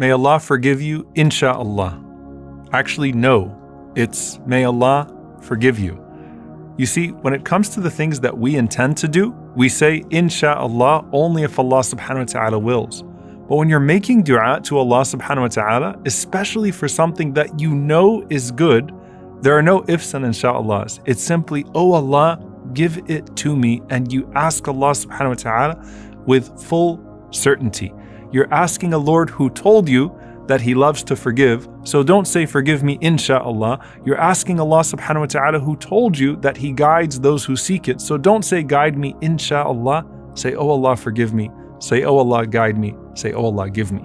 may Allah forgive you, insha'Allah. Actually, no, it's may Allah forgive you. You see, when it comes to the things that we intend to do, we say insha'Allah only if Allah subhanahu wa ta'ala wills. But when you're making dua to Allah subhanahu wa ta'ala, especially for something that you know is good, there are no ifs and insha'Allahs. It's simply, oh Allah, give it to me, and you ask Allah subhanahu wa ta'ala with full certainty. You're asking a Lord who told you that He loves to forgive, so don't say forgive me insha'Allah. You're asking Allah subhanahu wa ta'ala who told you that He guides those who seek it, so don't say guide me insha'Allah. Say, oh Allah forgive me. Say, oh Allah guide me. Say, oh Allah give me.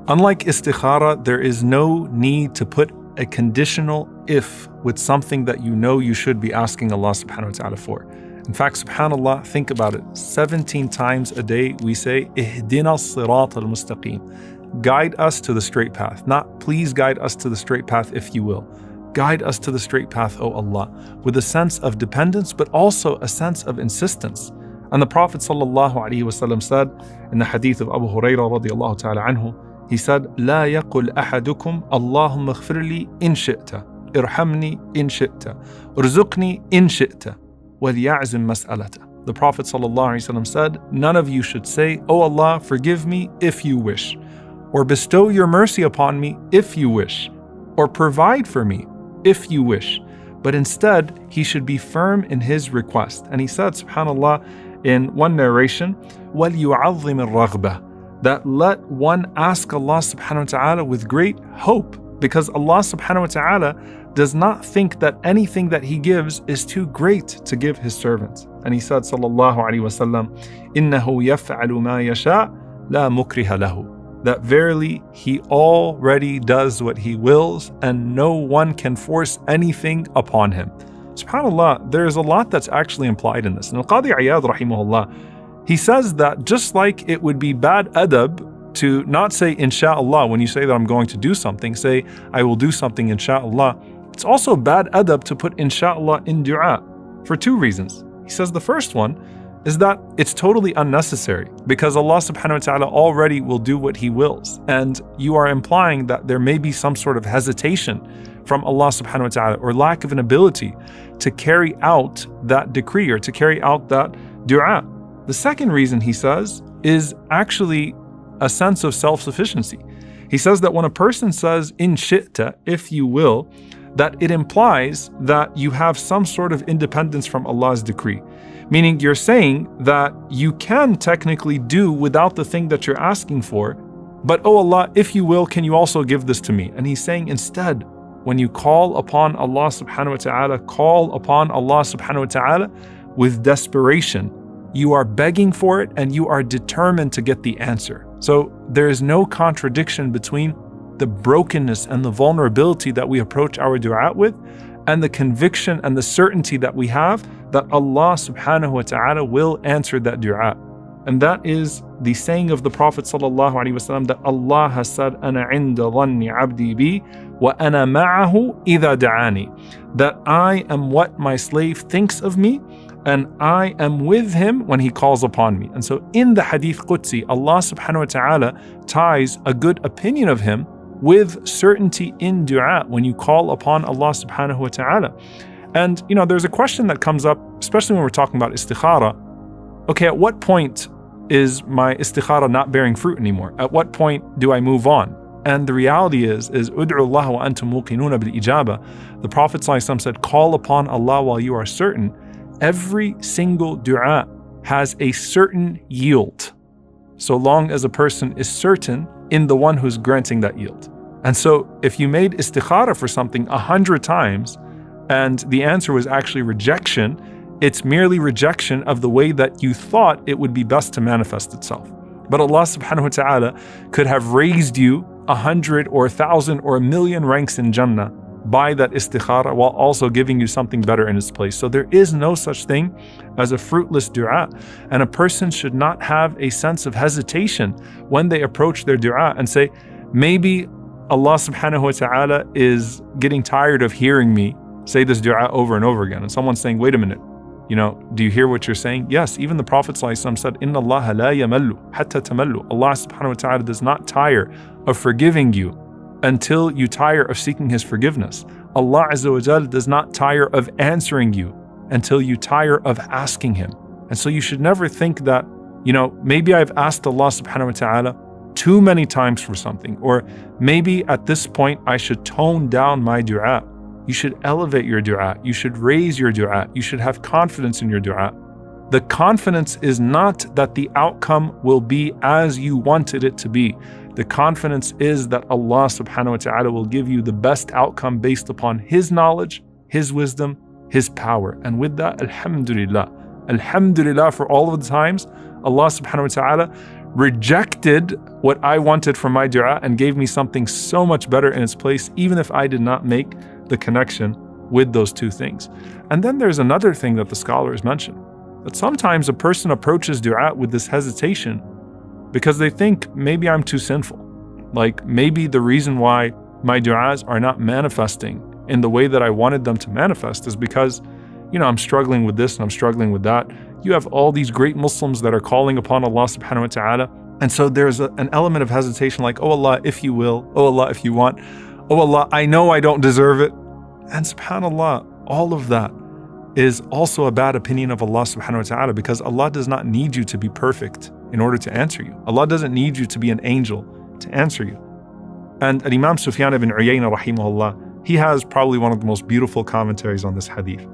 Unlike istikhara, there is no need to put a conditional if with something that you know you should be asking Allah subhanahu wa ta'ala for. In fact, subhanAllah, think about it. 17 times a day we say, Ihdina as-sirat al-mustaqim. Guide us to the straight path. Not please guide us to the straight path if you will. Guide us to the straight path, O Allah, with a sense of dependence, but also a sense of insistence. And the Prophet ﷺ said in the hadith of Abu Hurairah radiyallahu ta'ala anhu, he said, لا يقل أحدكم اللهم اغفر لي إن شئت ارحمني إن شئت ارزقني إن شئت وَلْيَعْزِمْ مَسْأَلَةً. The Prophet ﷺ said, none of you should say, oh Allah, forgive me if you wish, or bestow your mercy upon me if you wish, or provide for me if you wish. But instead, he should be firm in his request. And he said, subhanAllah, in one narration, وَلْيُعَظِّمِ الرَّغْبَةِ, that let one ask Allah subhanahu wa ta'ala with great hope, because Allah subhanahu wa ta'ala does not think that anything that He gives is too great to give His servants. And He said, sallallahu alaihi wasallam, إِنَّهُ يَفْعَلُ مَا يَشَاءُ لَا مُكْرِهَ لَهُ. That verily He already does what He wills, and no one can force anything upon Him. SubhanAllah, there is a lot that's actually implied in this. And Al-Qadi Iyad rahimahullah, he says that just like it would be bad adab to not say insha'Allah when you say that I'm going to do something, say I will do something insha'Allah. It's also bad adab to put insha'Allah in dua for two reasons. He says the first one is that it's totally unnecessary because Allah subhanahu wa ta'ala already will do what He wills. And you are implying that there may be some sort of hesitation from Allah subhanahu wa ta'ala or lack of an ability to carry out that decree or to carry out that dua. The second reason, he says, is actually a sense of self-sufficiency. He says that when a person says in shi'ta, if you will, that it implies that you have some sort of independence from Allah's decree. Meaning you're saying that you can technically do without the thing that you're asking for, but oh Allah, if you will, can you also give this to me? And he's saying instead, when you call upon Allah subhanahu wa ta'ala, call upon Allah subhanahu wa ta'ala with desperation. You are begging for it and you are determined to get the answer. So there is no contradiction between the brokenness and the vulnerability that we approach our dua with, and the conviction and the certainty that we have that Allah subhanahu wa ta'ala will answer that dua. And that is the saying of the Prophet sallallahu alaihi wasallam that Allah has said, "Ana 'inda dhanni 'abdi bi wa ana ma'ahu idha da'ani." That I am what my slave thinks of me, and I am with him when he calls upon me. And so in the Hadith Qudsi, Allah subhanahu wa ta'ala ties a good opinion of Him with certainty in dua when you call upon Allah subhanahu wa ta'ala. And there's a question that comes up, especially when we're talking about istikhara. Okay, at what point is my istikhara not bearing fruit anymore? At what point do I move on? And the reality is ud'u Allah wa antum muqinuna bil ijaba. The Prophet ﷺ said, call upon Allah while you are certain. Every single dua has a certain yield, so long as a person is certain in the one who's granting that yield. And so if you made istikhara for something 100 times and the answer was actually rejection, it's merely rejection of the way that you thought it would be best to manifest itself. But Allah subhanahu wa ta'ala could have raised you 100 or 1,000 or 1,000,000 ranks in Jannah by that istikhara while also giving you something better in its place. So there is no such thing as a fruitless dua. And a person should not have a sense of hesitation when they approach their dua and say, maybe Allah subhanahu wa ta'ala is getting tired of hearing me say this dua over and over again. And someone's saying, wait a minute, Do you hear what you're saying? Yes, even the Prophet ﷺ said, Inna Allah la yamallu hatta tamallu. Allah subhanahu wa ta'ala does not tire of forgiving you until you tire of seeking His forgiveness. Allah Azza wa Jal does not tire of answering you until you tire of asking Him. And so you should never think that, maybe I've asked Allah subhanahu wa ta'ala too many times for something, or maybe at this point I should tone down my dua. You should elevate your dua. You should raise your dua. You should have confidence in your dua. The confidence is not that the outcome will be as you wanted it to be. The confidence is that Allah subhanahu wa ta'ala will give you the best outcome based upon His knowledge, His wisdom, His power. And with that, alhamdulillah. Alhamdulillah for all of the times Allah subhanahu wa ta'ala rejected what I wanted from my dua and gave me something so much better in its place, even if I did not make the connection with those two things. And then there's another thing that the scholars mention, that sometimes a person approaches dua with this hesitation because they think maybe I'm too sinful. Like maybe the reason why my du'as are not manifesting in the way that I wanted them to manifest is because, I'm struggling with this and I'm struggling with that. You have all these great Muslims that are calling upon Allah subhanahu wa ta'ala. And so there's an element of hesitation like, oh Allah, if you will, oh Allah, if you want, oh Allah, I know I don't deserve it. And subhanAllah, all of that is also a bad opinion of Allah subhanahu wa ta'ala, because Allah does not need you to be perfect in order to answer you. Allah doesn't need you to be an angel to answer you. And Imam Sufyan ibn Uyayna rahimahullah, he has probably one of the most beautiful commentaries on this hadith.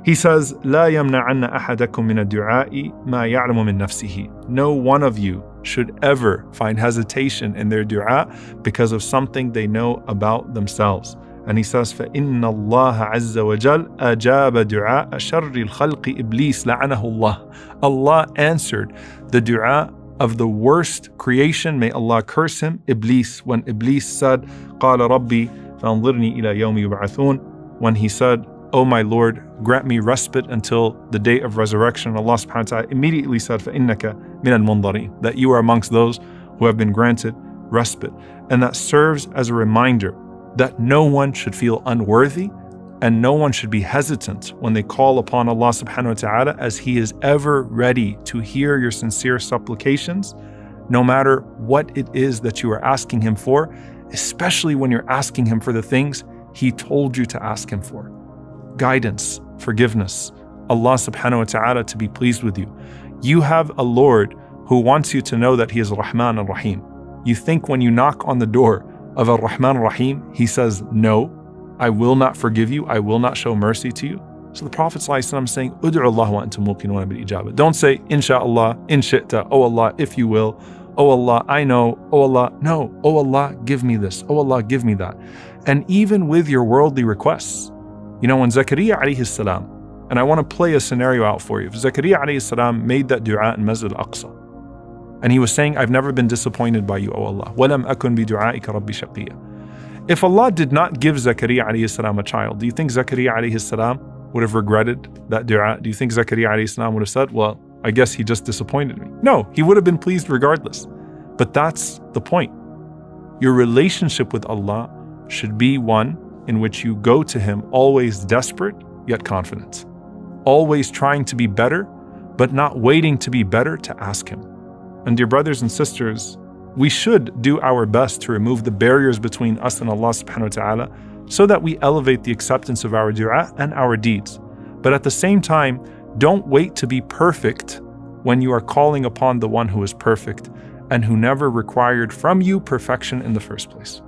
He says, لا يمنعن أحدكم من الدعاء ما يعلم من نفسه. No one of you should ever find hesitation in their dua because of something they know about themselves. And he says, فَإِنَّ اللَّهَ عَزَّ وَجَلَّ أَجَابَ دُعَاءَ شَرِّ الْخَلْقِ إِبْلِيسَ لَعَنَهُ اللَّهُ. Allah answered the dua of the worst creation, may Allah curse him, Iblis, when Iblis said, قَالَ رَبِّي فَأَنظِرْنِي إِلَى يَوْمِ يُبْعَثُونَ. When he said, O my Lord, grant me respite until the day of resurrection. Allah subhanahu wa ta'ala immediately said, فَإِنَّكَ مِنَ الْمُنظَرِينَ, that you are amongst those who have been granted respite. And that serves as a reminder that no one should feel unworthy and no one should be hesitant when they call upon Allah subhanahu wa ta'ala, as He is ever ready to hear your sincere supplications, no matter what it is that you are asking Him for, especially when you're asking Him for the things He told you to ask Him for. Guidance, forgiveness, Allah subhanahu wa ta'ala to be pleased with you. You have a Lord who wants you to know that He is Rahman and Rahim. You think when you knock on the door of Ar-Rahman Rahim, He says, no, I will not forgive you, I will not show mercy to you. So the Prophet ﷺ is saying, Ud'u Allah wa antum muqinuna bil ijabah. Don't say, Insha'Allah, in shi'ta, oh Allah, if you will, oh Allah, I know, oh Allah, no, oh Allah, give me this, oh Allah, give me that. And even with your worldly requests, when Zakaria alayhi salam, and I want to play a scenario out for you. If Zakaria alayhi salam made that dua in Masjid al-Aqsa, and he was saying, I've never been disappointed by you, O Allah. وَلَمْ أَكُنْ بِدُعَائِكَ رَبِّ شَقِيًّا. If Allah did not give Zakaria alayhi salam a child, do you think Zakaria alayhi salam would have regretted that dua? Do you think Zakaria alayhi salam would have said, well, I guess he just disappointed me? No, he would have been pleased regardless. But that's the point. Your relationship with Allah should be one in which you go to Him always desperate yet confident. Always trying to be better, but not waiting to be better to ask Him. And dear brothers and sisters, we should do our best to remove the barriers between us and Allah subhanahu wa ta'ala so that we elevate the acceptance of our dua and our deeds. But at the same time, don't wait to be perfect when you are calling upon the one who is perfect and who never required from you perfection in the first place.